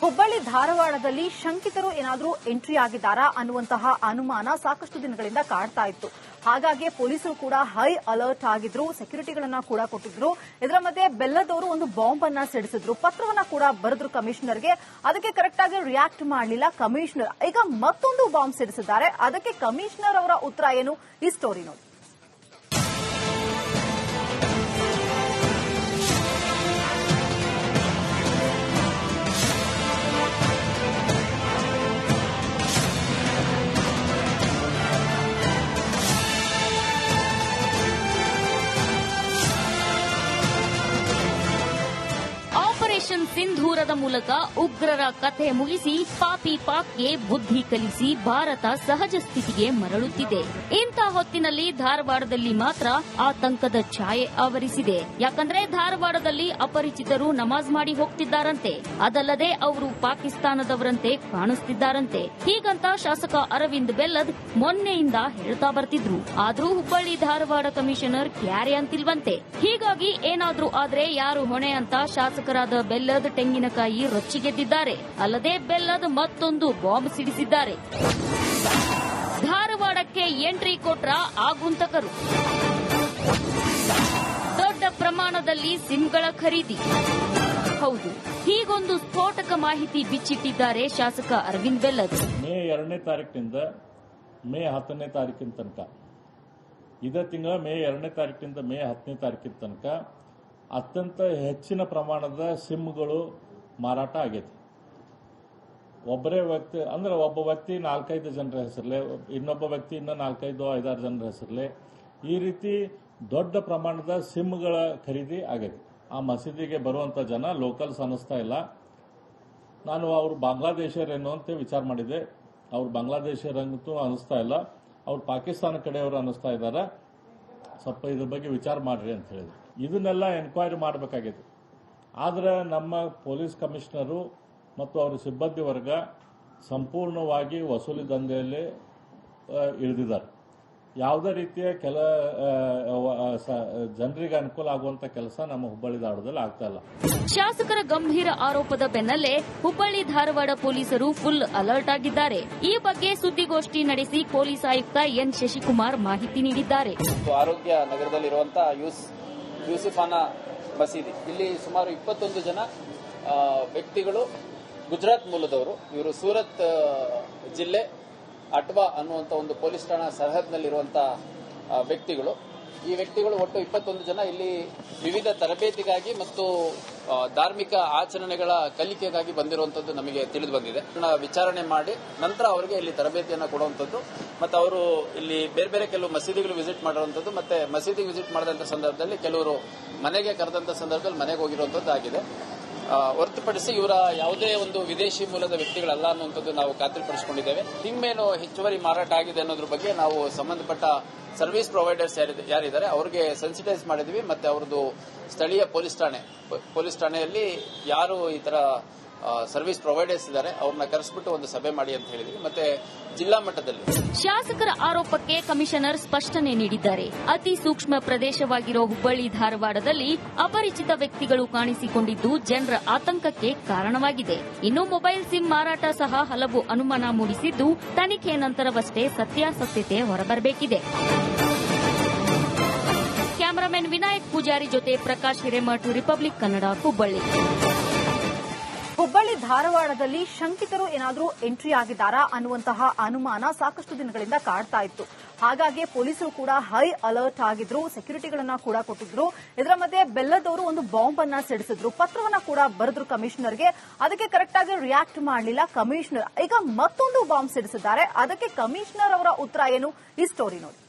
ಹುಬ್ಬಳ್ಳಿ ಧಾರವಾಡದಲ್ಲಿ ಶಂಕಿತರು ಏನಾದರೂ ಎಂಟ್ರಿ ಆಗಿದ್ದಾರಾ ಅನ್ನುವಂತಹ ಅನುಮಾನ ಸಾಕಷ್ಟು ದಿನಗಳಿಂದ ಕಾಡ್ತಾ ಇತ್ತು. ಹಾಗಾಗಿ ಪೊಲೀಸರು ಕೂಡ ಹೈ ಅಲರ್ಟ್ ಆಗಿದ್ರು, ಸೆಕ್ಯೂರಿಟಿಗಳನ್ನ ಕೂಡ ಕೊಟ್ಟಿದ್ರು. ಇದರ ಮಧ್ಯೆ ಬೆಲ್ಲದವರು ಒಂದು ಬಾಂಬ್ ಅನ್ನ ಸಿಡಿಸಿದ್ರು, ಪತ್ರವನ್ನ ಕೂಡ ಬರೆದ್ರು ಕಮಿಷನರ್ಗೆ. ಅದಕ್ಕೆ ಕರೆಕ್ಟ್ ಆಗಿ ರಿಯಾಕ್ಟ್ ಮಾಡಲಿಲ್ಲ ಕಮಿಷನರ್. ಈಗ ಮತ್ತೊಂದು ಬಾಂಬ್ ಸಿಡಿಸಿದ್ದಾರೆ. ಅದಕ್ಕೆ ಕಮಿಷನರ್ ಅವರ ಉತ್ತರ ಏನು? ಈ ಸ್ಟೋರಿ ನೋಡಿ. ಸಿಂಧೂರದ ಮೂಲಕ ಉಗ್ರರ ಕಥೆ ಮುಗಿಸಿ ಪಾಪಿ ಪಾಕ್ಗೆ ಬುದ್ಧಿ ಕಲಿಸಿ ಭಾರತ ಸಹಜ ಸ್ಥಿತಿಗೆ ಮರಳುತ್ತಿದೆ. ಇಂಥ ಹೊತ್ತಿನಲ್ಲಿ ಧಾರವಾಡದಲ್ಲಿ ಮಾತ್ರ ಆತಂಕದ ಛಾಯೆ ಆವರಿಸಿದೆ. ಯಾಕಂದ್ರೆ ಧಾರವಾಡದಲ್ಲಿ ಅಪರಿಚಿತರು ನಮಾಜ್ ಮಾಡಿ ಹೋಗ್ತಿದ್ದಾರಂತೆ. ಅದಲ್ಲದೆ ಅವರು ಪಾಕಿಸ್ತಾನದವರಂತೆ ಕಾಣಿಸ್ತಿದ್ದಾರಂತೆ. ಹೀಗಂತ ಶಾಸಕ ಅರವಿಂದ್ ಬೆಲ್ಲದ್ ಮೊನ್ನೆಯಿಂದ ಹೇಳ್ತಾ ಬರ್ತಿದ್ರು. ಆದ್ರೂ ಹುಬ್ಬಳ್ಳಿ ಧಾರವಾಡ ಕಮಿಷನರ್ ಕ್ಯಾರೆ ಅಂತಿಲ್ವಂತೆ. ಹೀಗಾಗಿ ಏನಾದ್ರೂ ಆದ್ರೆ ಯಾರು ಹೊಣೆ ಅಂತ ಶಾಸಕರಾದ ಬೆಲ್ಲದ್ ತೆಂಗಿನಕಾಯಿ ರೊಚ್ಚಿಗೆದ್ದಿದ್ದಾರೆ. ಅಲ್ಲದೆ ಬೆಲ್ಲದ್ ಮತ್ತೊಂದು ಬಾಂಬ್ ಸಿಡಿಸಿದ್ದಾರೆ. ಧಾರವಾಡಕ್ಕೆ ಎಂಟ್ರಿ ಕೊಟ್ರ ಆಗುಂತಕರು. ದೊಡ್ಡ ಪ್ರಮಾಣದಲ್ಲಿ ಸಿಮ್ಗಳ ಖರೀದಿ. ಹೌದು, ಹೀಗೊಂದು ಸ್ಫೋಟಕ ಮಾಹಿತಿ ಬಿಚ್ಚಿಟ್ಟಿದ್ದಾರೆ ಶಾಸಕ ಅರವಿಂದ್ ಬೆಲ್ಲದ್. ಮೇ 2ನೇ ತಾರೀಕಿನಿಂದ ಮೇ 10ನೇ ತಾರೀಕಿನ ತನಕ, ಇದೇ ತಿಂಗಳ ಮೇ 2ನೇ ತಾರೀಕಿನಿಂದ ಮೇ 10ನೇ ತಾರೀಕಿನ ತನಕ ಅತ್ಯಂತ ಹೆಚ್ಚಿನ ಪ್ರಮಾಣದ ಸಿಮ್ಗಳು ಮಾರಾಟ ಆಗೈತಿ. ಒಬ್ಬರೇ ವ್ಯಕ್ತಿ ಅಂದ್ರೆ ಒಬ್ಬ ವ್ಯಕ್ತಿ 4-5 ಜನರ ಹೆಸರಲ್ಲೇ, ಇನ್ನೊಬ್ಬ ವ್ಯಕ್ತಿ ಇನ್ನ 4-5-6 ಜನರ ಹೆಸರಲ್ಲೇ, ಈ ರೀತಿ ದೊಡ್ಡ ಪ್ರಮಾಣದ ಸಿಮ್ಗಳ ಖರೀದಿ ಆಗೈತಿ. ಆ ಮಸೀದಿಗೆ ಬರುವಂತ ಜನ ಲೋಕಲ್ಸ್ ಅನ್ನಿಸ್ತಾ ಇಲ್ಲ. ನಾನು ಅವರು ಬಾಂಗ್ಲಾದೇಶರೇನು ಅಂತ ವಿಚಾರ ಮಾಡಿದೆ. ಅವ್ರು ಬಾಂಗ್ಲಾದೇಶರಂತೂ ಅನ್ನಿಸ್ತಾ ಇಲ್ಲ, ಅವ್ರು ಪಾಕಿಸ್ತಾನ ಕಡೆಯವರು ಅನ್ನಿಸ್ತಾ ಇದ್ದಾರೆ. ಸ್ವಲ್ಪ ಇದ್ರ ಬಗ್ಗೆ ವಿಚಾರ ಮಾಡ್ರಿ ಅಂತ ಹೇಳಿದ್ರು. ಇದನ್ನೆಲ್ಲ ಎನ್ಕ್ವೈರಿ ಮಾಡಬೇಕಾಗಿದೆ. ಆದರೆ ನಮ್ಮ ಪೊಲೀಸ್ ಕಮಿಷನರು ಮತ್ತು ಅವರ ಸಿಬ್ಬಂದಿ ವರ್ಗ ಸಂಪೂರ್ಣವಾಗಿ ವಸೂಲಿ ದಂಧೆಯಲ್ಲಿ ಇಳಿದಿದ್ದಾರೆ. ಯಾವುದೇ ರೀತಿಯ ಜನರಿಗೆ ಅನುಕೂಲ ಆಗುವಂತ ಕೆಲಸ ನಮ್ಮ ಹುಬ್ಬಳ್ಳಿ ಧಾರವಾಡದಲ್ಲಿ ಆಗ್ತಾ ಇಲ್ಲ. ಶಾಸಕರ ಗಂಭೀರ ಆರೋಪದ ಬೆನ್ನಲ್ಲೇ ಹುಬ್ಬಳ್ಳಿ ಧಾರವಾಡ ಪೊಲೀಸರು ಫುಲ್ ಅಲರ್ಟ್ ಆಗಿದ್ದಾರೆ. ಈ ಬಗ್ಗೆ ಸುದ್ದಿಗೋಷ್ಠಿ ನಡೆಸಿ ಪೊಲೀಸ್ ಆಯುಕ್ತ ಎನ್ ಶಶಿಕುಮಾರ್ ಮಾಹಿತಿ ನೀಡಿದ್ದಾರೆ. ಆರೋಗ್ಯ ನಗರದಲ್ಲಿರುವಂತಹ ಯೂಸಿಫಾನಾ ಮಸೀದಿ, ಇಲ್ಲಿ ಸುಮಾರು 21 ಜನ ವ್ಯಕ್ತಿಗಳು ಗುಜರಾತ್ ಮೂಲದವರು. ಇವರು ಸೂರತ್ ಜಿಲ್ಲೆ ಅಟ್ವಾ ಅನ್ನುವಂಥ ಒಂದು ಪೊಲೀಸ್ ಠಾಣಾ ಸರಹದ್ನಲ್ಲಿರುವಂತಹ ವ್ಯಕ್ತಿಗಳು. ಈ ವ್ಯಕ್ತಿಗಳು ಒಟ್ಟು 21 ಜನ ಇಲ್ಲಿ ವಿವಿಧ ತರಬೇತಿಗಾಗಿ ಮತ್ತು ಧಾರ್ಮಿಕ ಆಚರಣೆಗಳ ಕಲಿಕೆಗಾಗಿ ಬಂದಿರುವಂತದ್ದು ನಮಗೆ ತಿಳಿದು ಬಂದಿದೆ. ವಿಚಾರಣೆ ಮಾಡಿ ನಂತರ ಅವರಿಗೆ ಇಲ್ಲಿ ತರಬೇತಿಯನ್ನು ಕೊಡುವಂತದ್ದು, ಮತ್ತು ಅವರು ಇಲ್ಲಿ ಬೇರೆ ಬೇರೆ ಕೆಲವು ಮಸೀದಿಗಳು ವಿಸಿಟ್ ಮಾಡಿರುವಂತದ್ದು, ಮತ್ತೆ ಮಸೀದಿಗೆ ವಿಸಿಟ್ ಮಾಡಿದಂತ ಸಂದರ್ಭದಲ್ಲಿ ಕೆಲವರು ಮನೆಗೆ ಕರೆದಂತ ಸಂದರ್ಭದಲ್ಲಿ ಮನೆಗೆ ಹೋಗಿರುವಂತದ್ದು ಆಗಿದೆ. ಹೊರತುಪಡಿಸಿ ಇವರ ಯಾವುದೇ ಒಂದು ವಿದೇಶಿ ಮೂಲದ ವ್ಯಕ್ತಿಗಳಲ್ಲ ಅನ್ನುವಂಥದ್ದು ನಾವು ಖಾತ್ರಿಪಡಿಸಿಕೊಂಡಿದ್ದೇವೆ. ಹಿಂಗೇನು ಹೆಚ್ಚುವರಿ ಮಾರಾಟ ಆಗಿದೆ ಅನ್ನೋದ್ರ ಬಗ್ಗೆ ನಾವು ಸಂಬಂಧಪಟ್ಟ ಸರ್ವಿಸ್ ಪ್ರೊವೈಡರ್ಸ್ ಯಾರಿದ್ದಾರೆ ಅವರಿಗೆ ಸೆನ್ಸಿಟೈಸ್ ಮಾಡಿದ್ವಿ. ಮತ್ತೆ ಅವರದ್ದು ಸ್ಥಳೀಯ ಪೊಲೀಸ್ ಠಾಣೆಯಲ್ಲಿ ಯಾರು ಈ ತರ ಸರ್ವಿಸ್ ಪ್ರೊವೈಡರ್ಸ್ ಇದ್ದಾರೆ ಅವ್ರನ್ನ ಕರೆಸಿಬಿಟ್ಟು ಒಂದು ಸಭೆ ಮಾಡಿ ಅಂತ ಹೇಳಿದ್ವಿ. ಮತ್ತೆ ಜಿಲ್ಲಾ ಮಟ್ಟದಲ್ಲಿ ಶಾಸಕರ ಆರೋಪಕ್ಕೆ ಕಮಿಷನರ್ ಸ್ಪಷ್ಟನೆ ನೀಡಿದ್ದಾರೆ. ಅತಿ ಸೂಕ್ಷ್ಮ ಪ್ರದೇಶವಾಗಿರೋ ಹುಬ್ಬಳ್ಳಿ ಧಾರವಾಡದಲ್ಲಿ ಅಪರಿಚಿತ ವ್ಯಕ್ತಿಗಳು ಕಾಣಿಸಿಕೊಂಡಿದ್ದು ಜನರ ಆತಂಕಕ್ಕೆ ಕಾರಣವಾಗಿದೆ. ಇನ್ನು ಮೊಬೈಲ್ ಸಿಮ್ ಮಾರಾಟ ಸಹ ಹಲವು ಅನುಮಾನ ಮೂಡಿಸಿದ್ದು ತನಿಖೆ ನಂತರವಷ್ಟೇ ಸತ್ಯಾಸತ್ಯತೆ ಹೊರಬರಬೇಕಿದೆ. ಕ್ಯಾಮರಾಮನ್ ವಿನಾಯಕ್ ಪೂಜಾರಿ ಜೊತೆ ಪ್ರಕಾಶ್ ಹಿರೇಮಠ್, ರಿಪಬ್ಲಿಕ್ ಕನ್ನಡ, ಹುಬ್ಬಳ್ಳಿ. ಹುಬ್ಬಳ್ಳಿ ಧಾರವಾಡದಲ್ಲಿ ಶಂಕಿತರು ಏನಾದರೂ ಎಂಟ್ರಿ ಆಗಿದ್ದಾರಾ ಅನ್ನುವಂತಹ ಅನುಮಾನ ಸಾಕಷ್ಟು ದಿನಗಳಿಂದ ಕಾಡ್ತಾ ಇತ್ತು. ಹಾಗಾಗಿ ಪೊಲೀಸರು ಕೂಡ ಹೈ ಅಲರ್ಟ್ ಆಗಿದ್ರು, ಸೆಕ್ಯೂರಿಟಿಗಳನ್ನ ಕೂಡ ಕೊಟ್ಟಿದ್ರು. ಇದರ ಮಧ್ಯೆ ಬೆಲ್ಲದವರು ಒಂದು ಬಾಂಬ್ ಅನ್ನ ಸಿಡಿಸಿದ್ರು, ಪತ್ರವನ್ನ ಕೂಡ ಬರೆದ್ರು ಕಮಿಷನರ್ಗೆ. ಅದಕ್ಕೆ ಕರೆಕ್ಟ್ ಆಗಿ ರಿಯಾಕ್ಟ್ ಮಾಡಲಿಲ್ಲ ಕಮಿಷನರ್. ಈಗ ಮತ್ತೊಂದು ಬಾಂಬ್ ಸಿಡಿಸಿದ್ದಾರೆ. ಅದಕ್ಕೆ ಕಮಿಷನರ್ ಅವರ ಉತ್ತರ ಏನು? ಈ ಸ್ಟೋರಿ ನೋಡಿ.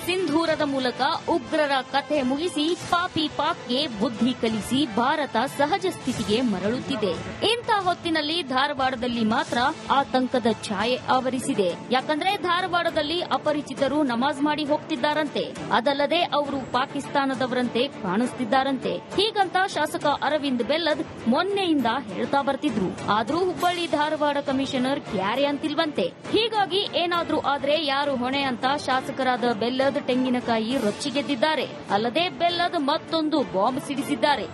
ಸಿಂಧೂರ ಸಿಂಧೂರದ ಮೂಲಕ ಉಗ್ರರ ಕಥೆ ಮುಗಿಸಿ ಪಾಪಿ ಪಾಕ್ಗೆ ಬುದ್ಧಿ ಕಲಿಸಿ ಭಾರತ ಸಹಜ ಸ್ಥಿತಿಗೆ ಮರಳುತ್ತಿದೆ. ಇಂಥ ಹೊತ್ತಿನಲ್ಲಿ ಧಾರವಾಡದಲ್ಲಿ ಮಾತ್ರ ಆತಂಕದ ಛಾಯೆ ಆವರಿಸಿದೆ. ಯಾಕಂದ್ರೆ ಧಾರವಾಡದಲ್ಲಿ ಅಪರಿಚಿತರು ನಮಾಜ್ ಮಾಡಿ ಹೋಗ್ತಿದ್ದಾರಂತೆ. ಅದಲ್ಲದೆ ಅವರು ಪಾಕಿಸ್ತಾನದವರಂತೆ ಕಾಣಿಸ್ತಿದ್ದಾರಂತೆ. ಹೀಗಂತ ಶಾಸಕ ಅರವಿಂದ್ ಬೆಲ್ಲದ್ ಮೊನ್ನೆಯಿಂದ ಹೇಳ್ತಾ ಬರ್ತಿದ್ರು. ಆದ್ರೂ ಹುಬ್ಬಳ್ಳಿ ಧಾರವಾಡ ಕಮಿಷನರ್ ಕ್ಯಾರೆ ಅಂತಿಲ್ವಂತೆ. ಹೀಗಾಗಿ ಏನಾದ್ರೂ ಆದ್ರೆ ಯಾರು ಹೊಣೆ ಅಂತ ಶಾಸಕರಾದ ಬೆಲ್ಲದ್ ತೆಂಗಿನಕಾಯಿ ರೊಚ್ಚಿಗೆದ್ದಿದ್ದಾರೆ. ಅಲ್ಲದೆ ಬೆಲ್ಲದ್ ಮತ್ತೊಂದು ಬಾಂಬ್ ಸಿಡಿಸಿದ್ದಾರೆ.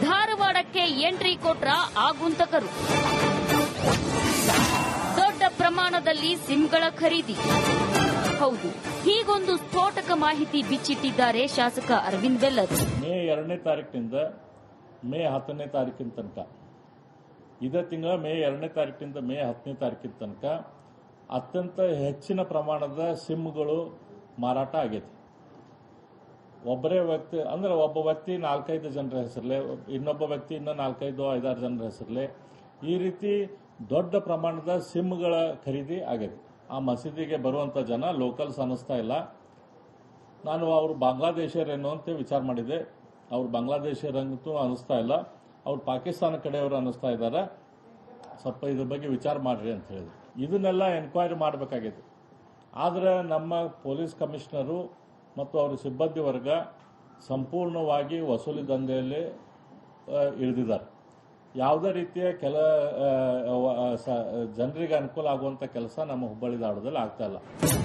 ಧಾರವಾಡಕ್ಕೆ ಎಂಟ್ರಿ ಕೊಟ್ರ ಆಗುಂತಕರು. ದೊಡ್ಡ ಪ್ರಮಾಣದಲ್ಲಿ ಸಿಮ್ಗಳ ಖರೀದಿ. ಹೌದು, ಹೀಗೊಂದು ಸ್ಫೋಟಕ ಮಾಹಿತಿ ಬಿಚ್ಚಿಟ್ಟಿದ್ದಾರೆ ಶಾಸಕ ಅರವಿಂದ್ ಬೆಲ್ಲದ್. ಮೇ 2ನೇ ತಾರೀಕಿನಿಂದ ಮೇ 10ನೇ ತಾರೀಕಿನ ತನಕ, ಇದೇ ತಿಂಗಳ ಮೇ 2ನೇ ತಾರೀಕಿನಿಂದ ಮೇ 10ನೇ ತಾರೀಕಿನ ತನಕ ಅತ್ಯಂತ ಹೆಚ್ಚಿನ ಪ್ರಮಾಣದ ಸಿಮ್ಗಳು ಮಾರಾಟ ಆಗೈತಿ. ಒಬ್ಬರೇ ವ್ಯಕ್ತಿ ಅಂದ್ರೆ ಒಬ್ಬ ವ್ಯಕ್ತಿ 4-5 ಜನರ ಹೆಸರಲ್ಲೇ, ಇನ್ನೊಬ್ಬ ವ್ಯಕ್ತಿ ಇನ್ನ 4-5-6 ಜನರ ಹೆಸರಲ್ಲೇ, ಈ ರೀತಿ ದೊಡ್ಡ ಪ್ರಮಾಣದ ಸಿಮ್ಗಳ ಖರೀದಿ ಆಗೈತಿ. ಆ ಮಸೀದಿಗೆ ಬರುವಂತ ಜನ ಲೋಕಲ್ಸ್ ಅನ್ನಿಸ್ತಾ ಇಲ್ಲ. ನಾನು ಅವರು ಬಾಂಗ್ಲಾದೇಶರೇನೋ ಅಂತ ವಿಚಾರ ಮಾಡಿದೆ. ಅವ್ರು ಬಾಂಗ್ಲಾದೇಶರಂತೂ ಅನ್ನಿಸ್ತಾ ಇಲ್ಲ, ಅವ್ರು ಪಾಕಿಸ್ತಾನ ಕಡೆಯವರು ಅನ್ನಿಸ್ತಾ ಇದ್ದಾರೆ. ಸ್ವಲ್ಪ ಇದ್ರ ಬಗ್ಗೆ ವಿಚಾರ ಮಾಡ್ರಿ ಅಂತ ಹೇಳಿದ್ರು. ಇದನ್ನೆಲ್ಲ ಎನ್ಕ್ವೈರಿ ಮಾಡಬೇಕಾಗಿದೆ. ಆದರೆ ನಮ್ಮ ಪೊಲೀಸ್ ಕಮಿಷನರು ಮತ್ತು ಅವರ ಸಿಬ್ಬಂದಿ ವರ್ಗ ಸಂಪೂರ್ಣವಾಗಿ ವಸೂಲಿ ದಂಧೆಯಲ್ಲಿ ಇಳಿದಿದ್ದಾರೆ. ಯಾವುದೇ ರೀತಿಯ ಜನರಿಗೆ ಅನುಕೂಲ ಆಗುವಂತ ಕೆಲಸ ನಮ್ಮ ಹುಬ್ಬಳ್ಳಿ ಧಾರವಾಡದಲ್ಲಿ ಆಗ್ತಾ ಇಲ್ಲ.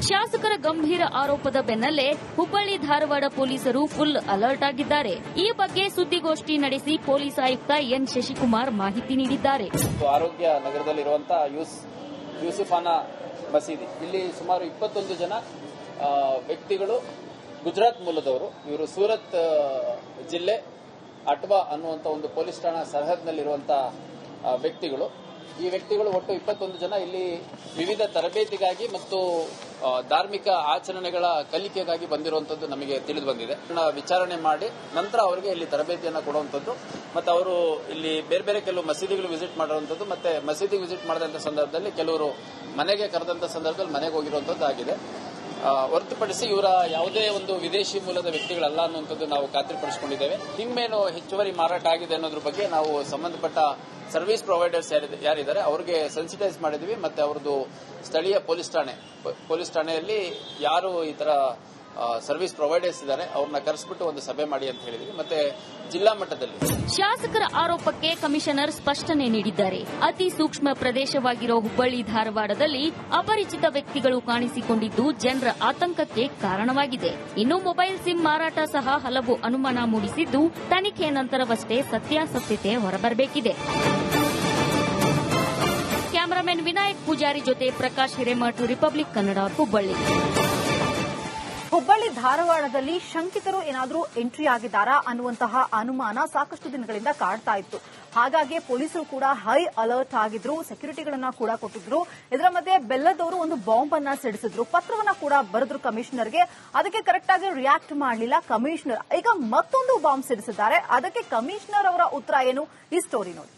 ಶಾಸಕರ ಗಂಭೀರ ಆರೋಪದ ಬೆನ್ನಲ್ಲೇ ಹುಬ್ಬಳ್ಳಿ ಧಾರವಾಡ ಪೊಲೀಸರು ಫುಲ್ ಅಲರ್ಟ್ ಆಗಿದ್ದಾರೆ. ಈ ಬಗ್ಗೆ ಸುದ್ದಿಗೋಷ್ಠಿ ನಡೆಸಿ ಪೊಲೀಸ್ ಆಯುಕ್ತ ಎನ್ ಶಶಿಕುಮಾರ್ ಮಾಹಿತಿ ನೀಡಿದ್ದಾರೆ. ಆರೋಗ್ಯ ನಗರದಲ್ಲಿರುವಂತಹ ಯೂಸುಫಾನಾ ಮಸೀದಿ, ಇಲ್ಲಿ ಸುಮಾರು 21 ಜನ ವ್ಯಕ್ತಿಗಳು ಗುಜರಾತ್ ಮೂಲದವರು. ಇವರು ಸೂರತ್ ಜಿಲ್ಲೆ ಅಟ್ವಾ ಅನ್ನುವಂಥ ಒಂದು ಪೊಲೀಸ್ ಠಾಣಾ ಸರಹದ್ನಲ್ಲಿರುವಂತಹ ವ್ಯಕ್ತಿಗಳು. ಈ ವ್ಯಕ್ತಿಗಳು ಒಟ್ಟು 21 ಜನ ಇಲ್ಲಿ ವಿವಿಧ ತರಬೇತಿಗಾಗಿ ಮತ್ತು ಧಾರ್ಮಿಕ ಆಚರಣೆಗಳ ಕಲಿಕೆಗಾಗಿ ಬಂದಿರುವಂತದ್ದು ನಮಗೆ ತಿಳಿದು ಬಂದಿದೆ. ವಿಚಾರಣೆ ಮಾಡಿ ನಂತರ ಅವರಿಗೆ ಇಲ್ಲಿ ತರಬೇತಿಯನ್ನು ಕೊಡುವಂತದ್ದು, ಮತ್ತು ಅವರು ಇಲ್ಲಿ ಬೇರೆ ಬೇರೆ ಕೆಲವು ಮಸೀದಿಗಳು ವಿಸಿಟ್ ಮಾಡುವಂತದ್ದು, ಮತ್ತೆ ಮಸೀದಿಗೆ ವಿಸಿಟ್ ಮಾಡಿದಂತ ಸಂದರ್ಭದಲ್ಲಿ ಕೆಲವರು ಮನೆಗೆ ಕರೆದಂತ ಸಂದರ್ಭದಲ್ಲಿ ಮನೆಗೆ ಹೋಗಿರುವಂತದ್ದು ಆಗಿದೆ. ಹೊರತುಪಡಿಸಿ ಇವರ ಯಾವುದೇ ಒಂದು ವಿದೇಶಿ ಮೂಲದ ವ್ಯಕ್ತಿಗಳಲ್ಲ ಅನ್ನುವಂಥದ್ದು ನಾವು ಖಾತ್ರಿಪಡಿಸಿಕೊಂಡಿದ್ದೇವೆ. ಇನ್ನೇನು ಹೆಚ್ಚುವರಿ ಮಾರಾಟ ಆಗಿದೆ ಅನ್ನೋದ್ರ ಬಗ್ಗೆ ನಾವು ಸಂಬಂಧಪಟ್ಟ ಸರ್ವಿಸ್ ಪ್ರೊವೈಡರ್ಸ್ ಯಾರಿದ್ದಾರೆ ಅವರಿಗೆ ಸೆನ್ಸಿಟೈಸ್ ಮಾಡಿದ್ವಿ. ಮತ್ತೆ ಅವರದ್ದು ಸ್ಥಳೀಯ ಪೊಲೀಸ್ ಠಾಣೆಯಲ್ಲಿ ಯಾರು ಈ ತರ ಸರ್ವಿಸ್ ಪ್ರೊವೈಡರ್ಸ್ ಇದ್ದಾರೆ ಅವ್ರನ್ನ ಕರೆಸಿಬಿಟ್ಟು ಒಂದು ಸಭೆ ಮಾಡಿ ಅಂತ ಹೇಳಿದ್ವಿ. ಮತ್ತೆ ಜಿಲ್ಲಾ ಮಟ್ಟದಲ್ಲಿ ಶಾಸಕರ ಆರೋಪಕ್ಕೆ ಕಮಿಷನರ್ ಸ್ಪಷ್ಟನೆ ನೀಡಿದ್ದಾರೆ. ಅತಿ ಸೂಕ್ಷ್ಮ ಪ್ರದೇಶವಾಗಿರೋ ಹುಬ್ಬಳ್ಳಿ ಧಾರವಾಡದಲ್ಲಿ ಅಪರಿಚಿತ ವ್ಯಕ್ತಿಗಳು ಕಾಣಿಸಿಕೊಂಡಿದ್ದು ಜನರ ಆತಂಕಕ್ಕೆ ಕಾರಣವಾಗಿದೆ. ಇನ್ನು ಮೊಬೈಲ್ ಸಿಮ್ ಮಾರಾಟ ಸಹ ಹಲವು ಅನುಮಾನ ಮೂಡಿಸಿದ್ದು ತನಿಖೆ ನಂತರವಷ್ಟೇ ಸತ್ಯಾಸತ್ಯತೆ ಹೊರಬರಬೇಕಿದೆ. ಕ್ಯಾಮರಾಮನ್ ವಿನಾಯಕ್ ಪೂಜಾರಿ ಜೊತೆ ಪ್ರಕಾಶ್ ಹಿರೇಮಠ್, ರಿಪಬ್ಲಿಕ್ ಕನ್ನಡ, ಹುಬ್ಬಳ್ಳಿ. ಹುಬ್ಬಳ್ಳಿ ಧಾರವಾಡದಲ್ಲಿ ಶಂಕಿತರು ಏನಾದರೂ ಎಂಟ್ರಿ ಆಗಿದ್ದಾರಾ ಅನ್ನುವಂತಹ ಅನುಮಾನ ಸಾಕಷ್ಟು ದಿನಗಳಿಂದ ಕಾಡ್ತಾ ಇತ್ತು. ಹಾಗಾಗಿ ಪೊಲೀಸರು ಕೂಡ ಹೈ ಅಲರ್ಟ್ ಆಗಿದ್ರು, ಸೆಕ್ಯೂರಿಟಿಗಳನ್ನ ಕೂಡ ಕೊಟ್ಟಿದ್ರು. ಇದರ ಮಧ್ಯೆ ಬೆಲ್ಲದವರು ಒಂದು ಬಾಂಬ್ ಅನ್ನ ಸಿಡಿಸಿದ್ರು, ಪತ್ರವನ್ನ ಕೂಡ ಬರೆದ್ರು ಕಮಿಷನರ್ಗೆ. ಅದಕ್ಕೆ ಕರೆಕ್ಟ್ ಆಗಿ ರಿಯಾಕ್ಟ್ ಮಾಡಲಿಲ್ಲ ಕಮಿಷನರ್. ಈಗ ಮತ್ತೊಂದು ಬಾಂಬ್ ಸಿಡಿಸಿದ್ದಾರೆ. ಅದಕ್ಕೆ ಕಮಿಷನರ್ ಅವರ ಉತ್ತರ ಏನು? ಈ ಸ್ಟೋರಿ ನೋಡಿ.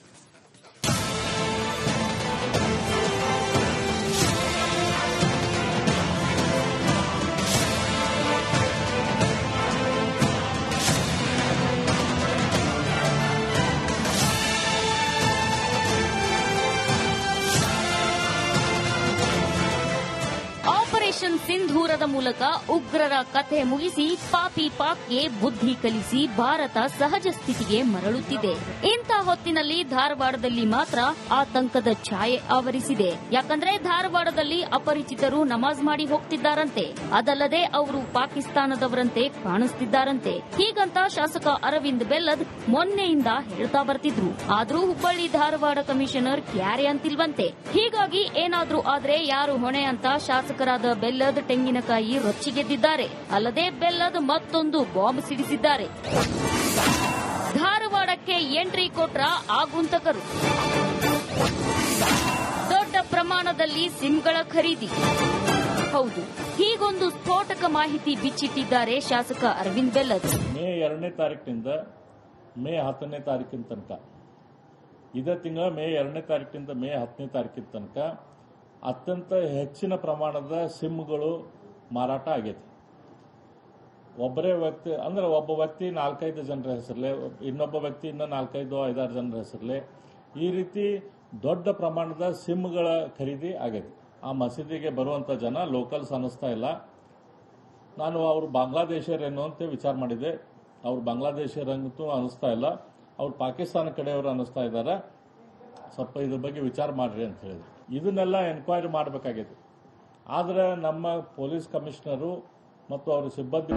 ಆಪರೇಷನ್ ಸಿಂಧೂರದ ಮೂಲಕ ಉಗ್ರರ ಕಥೆ ಮುಗಿಸಿ ಪಾಪಿ ಪಾಕ್ಗೆ ಬುದ್ಧಿ ಕಲಿಸಿ ಭಾರತ ಸಹಜ ಸ್ಥಿತಿಗೆ ಮರಳುತ್ತಿದೆ. ಇಂಥ ಹೊತ್ತಿನಲ್ಲಿ ಧಾರವಾಡದಲ್ಲಿ ಮಾತ್ರ ಆತಂಕದ ಛಾಯೆ ಆವರಿಸಿದೆ. ಯಾಕಂದ್ರೆ ಧಾರವಾಡದಲ್ಲಿ ಅಪರಿಚಿತರು ನಮಾಜ್ ಮಾಡಿ ಹೋಗ್ತಿದ್ದಾರಂತೆ. ಅದಲ್ಲದೆ ಅವರು ಪಾಕಿಸ್ತಾನದವರಂತೆ ಕಾಣಿಸ್ತಿದ್ದಾರಂತೆ. ಹೀಗಂತ ಶಾಸಕ ಅರವಿಂದ್ ಬೆಲ್ಲದ್ ಮೊನ್ನೆಯಿಂದ ಹೇಳ್ತಾ ಬರ್ತಿದ್ರು. ಆದ್ರೂ ಹುಬ್ಬಳ್ಳಿ ಧಾರವಾಡ ಕಮಿಷನರ್ ಕ್ಯಾರೆ ಅಂತಿಲ್ವಂತೆ. ಹೀಗಾಗಿ ಏನಾದ್ರೂ ಆದ್ರೆ ಯಾರು ಹೊಣೆ ಅಂತ ಶಾಸಕರಾದ ಬೆಲ್ಲದ್ ತೆಂಗಿನಕಾಯಿ ರೊಚ್ಚಿಗೆದ್ದಿದ್ದಾರೆ. ಅಲ್ಲದೆ ಬೆಲ್ಲದ್ ಮತ್ತೊಂದು ಬಾಂಬ್ ಸಿಡಿಸಿದ್ದಾರೆ. ಧಾರವಾಡಕ್ಕೆ ಎಂಟ್ರಿ ಕೊಟ್ರ ಆಗುಂತಕರು. ದೊಡ್ಡ ಪ್ರಮಾಣದಲ್ಲಿ ಸಿಮ್ಗಳ ಖರೀದಿ. ಹೌದು, ಹೀಗೊಂದು ಸ್ಫೋಟಕ ಮಾಹಿತಿ ಬಿಚ್ಚಿಟ್ಟಿದ್ದಾರೆ ಶಾಸಕ ಅರವಿಂದ್ ಬೆಲ್ಲದ್. ಮೇ 2ನೇ ತಾರೀಕಿನಿಂದ ಮೇ 10ನೇ ತಾರೀಕಿನ ತನಕ, ಇದೇ ತಿಂಗಳ ಮೇ 2ನೇ ತಾರೀಕಿನಿಂದ ಮೇ 10ನೇ ತಾರೀಕಿನ ತನಕ ಅತ್ಯಂತ ಹೆಚ್ಚಿನ ಪ್ರಮಾಣದ ಸಿಮ್ಗಳು ಮಾರಾಟ ಆಗೈತಿ. ಒಬ್ಬರೇ ವ್ಯಕ್ತಿ ಅಂದ್ರೆ ಒಬ್ಬ ವ್ಯಕ್ತಿ 4-5 ಜನರ ಹೆಸರಲ್ಲೇ, ಇನ್ನೊಬ್ಬ ವ್ಯಕ್ತಿ ಇನ್ನ 4-5-6 ಜನರ ಹೆಸರಲ್ಲೇ ಈ ರೀತಿ ದೊಡ್ಡ ಪ್ರಮಾಣದ ಸಿಮ್ಗಳ ಖರೀದಿ ಆಗಿದೆ. ಆ ಮಸೀದಿಗೆ ಬರುವಂತ ಜನ ಲೋಕಲ್ಸ್ ಅನ್ನಿಸ್ತಾ ಇಲ್ಲ. ನಾನು ಅವರು ಬಾಂಗ್ಲಾದೇಶರೇನು ಅಂತ ವಿಚಾರ ಮಾಡಿದೆ. ಅವ್ರು ಬಾಂಗ್ಲಾದೇಶರಂತೂ ಅನ್ನಿಸ್ತಾ ಇಲ್ಲ, ಅವ್ರು ಪಾಕಿಸ್ತಾನ ಕಡೆಯವರು ಅನ್ನಿಸ್ತಾ ಇದ್ದಾರೆ. ಸ್ವಲ್ಪ ಇದ್ರ ಬಗ್ಗೆ ವಿಚಾರ ಮಾಡ್ರಿ ಅಂತ ಹೇಳಿದ್ರು. ಇದನ್ನೆಲ್ಲ ಎನ್ಕ್ವೈರಿ ಮಾಡಬೇಕಾಗಿದೆ. ಆದರೆ ನಮ್ಮ ಪೊಲೀಸ್ ಕಮಿಷನರು ಮತ್ತು ಅವರ ಸಿಬ್ಬಂದಿ